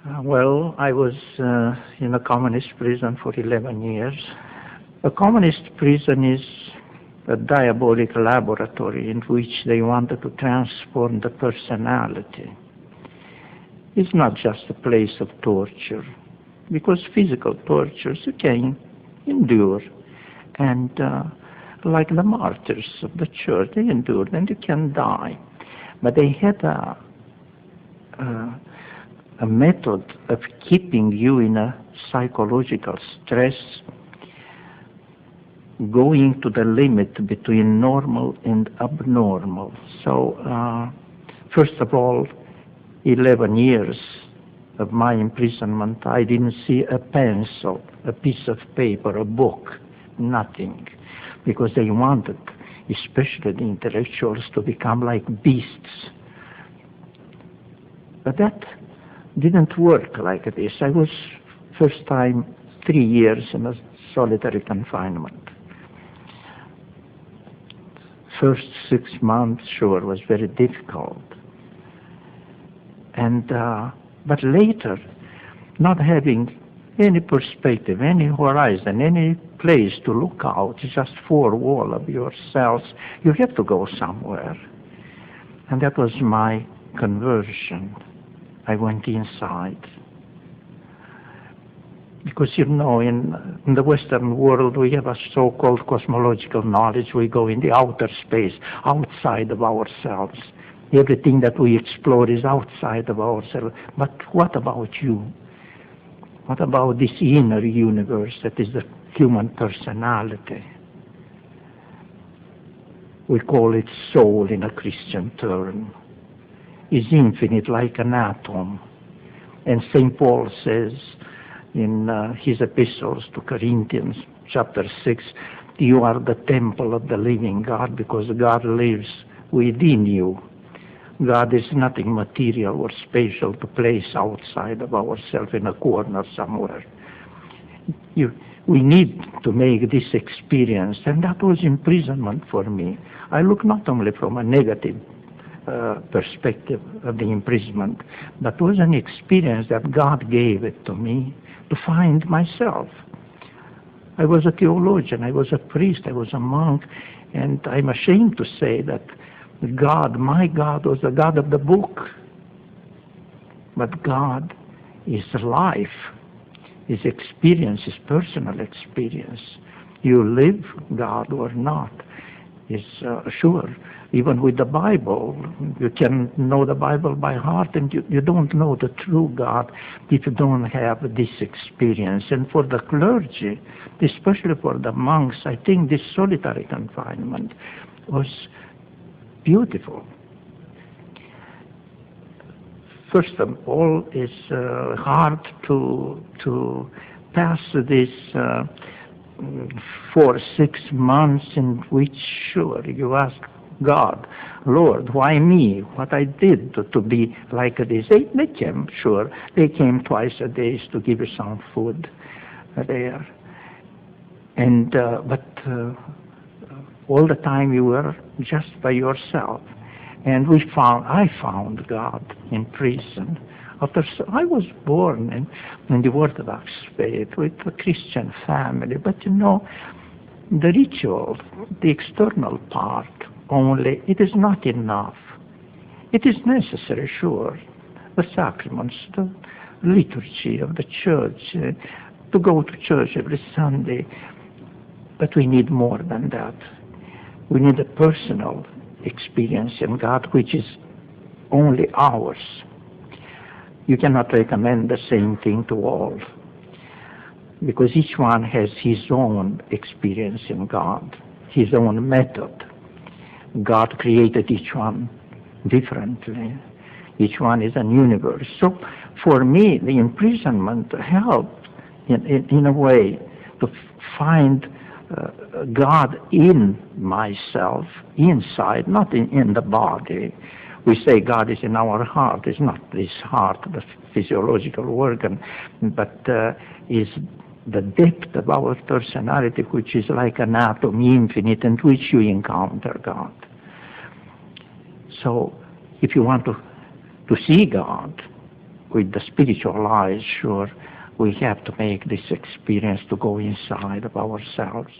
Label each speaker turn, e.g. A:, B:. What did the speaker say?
A: Well, I was in a communist prison for 11 years. A communist prison is a diabolic laboratory in which they wanted to transform the personality. It's not just a place of torture, because physical tortures you can endure. And like the martyrs of the church, they endured and you can die. But they had a method of keeping you in a psychological stress, going to the limit between normal and abnormal. So, first of all, 11 years of my imprisonment, I didn't see a pencil, a piece of paper, a book, nothing, because they wanted, especially the intellectuals, to become like beasts. But that didn't work like this. I was first time 3 years in a solitary confinement. First 6 months, sure, was very difficult. And but later, not having any perspective, any horizon, any place to look out, just four walls of yourselves, you have to go somewhere. And that was my conversion. I went inside. Because, you know, in the Western world, we have a so-called cosmological knowledge. We go in the outer space, outside of ourselves. Everything that we explore is outside of ourselves. But what about you? What about this inner universe that is the human personality? We call it soul in a Christian term. Is infinite like an atom. And St. Paul says in his epistles to Corinthians, chapter 6, you are the temple of the living God because God lives within you. God is nothing material or spatial to place outside of ourselves in a corner somewhere. We need to make this experience, and that was imprisonment for me. I look not only from a negative perspective of the imprisonment, but it was an experience that God gave it to me to find myself. I was a theologian, I was a priest, I was a monk, and I'm ashamed to say that God, my God, was the God of the book. But God is life, His experience, His personal experience. You live God or not is sure. Even with the Bible, you can know the Bible by heart, and you don't know the true God if you don't have this experience. And for the clergy, especially for the monks, I think this solitary confinement was beautiful. First of all, it's hard to pass this 4-6 months in which, sure, you ask God, Lord, why me? What I did to be like this? They came, sure. They came twice a day to give you some food there. And but all the time you were just by yourself. And I found God in prison. I was born in the Orthodox faith with a Christian family, but you know, the ritual, the external part only, it is not enough. It is necessary, sure, the sacraments, the liturgy of the church, to go to church every Sunday, but we need more than that. We need a personal experience in God, which is only ours. You cannot recommend the same thing to all, because each one has his own experience in God, his own method. God created each one differently. Each one is an universe. So for me, the imprisonment helped in a way to find God in myself, inside, not in the body. We say God is in our heart. It's not this heart, the physiological organ, but is the depth of our personality, which is like an atom, infinite, in which you encounter God. So if you want to see God, with the spiritual eyes, sure, we have to make this experience to go inside of ourselves.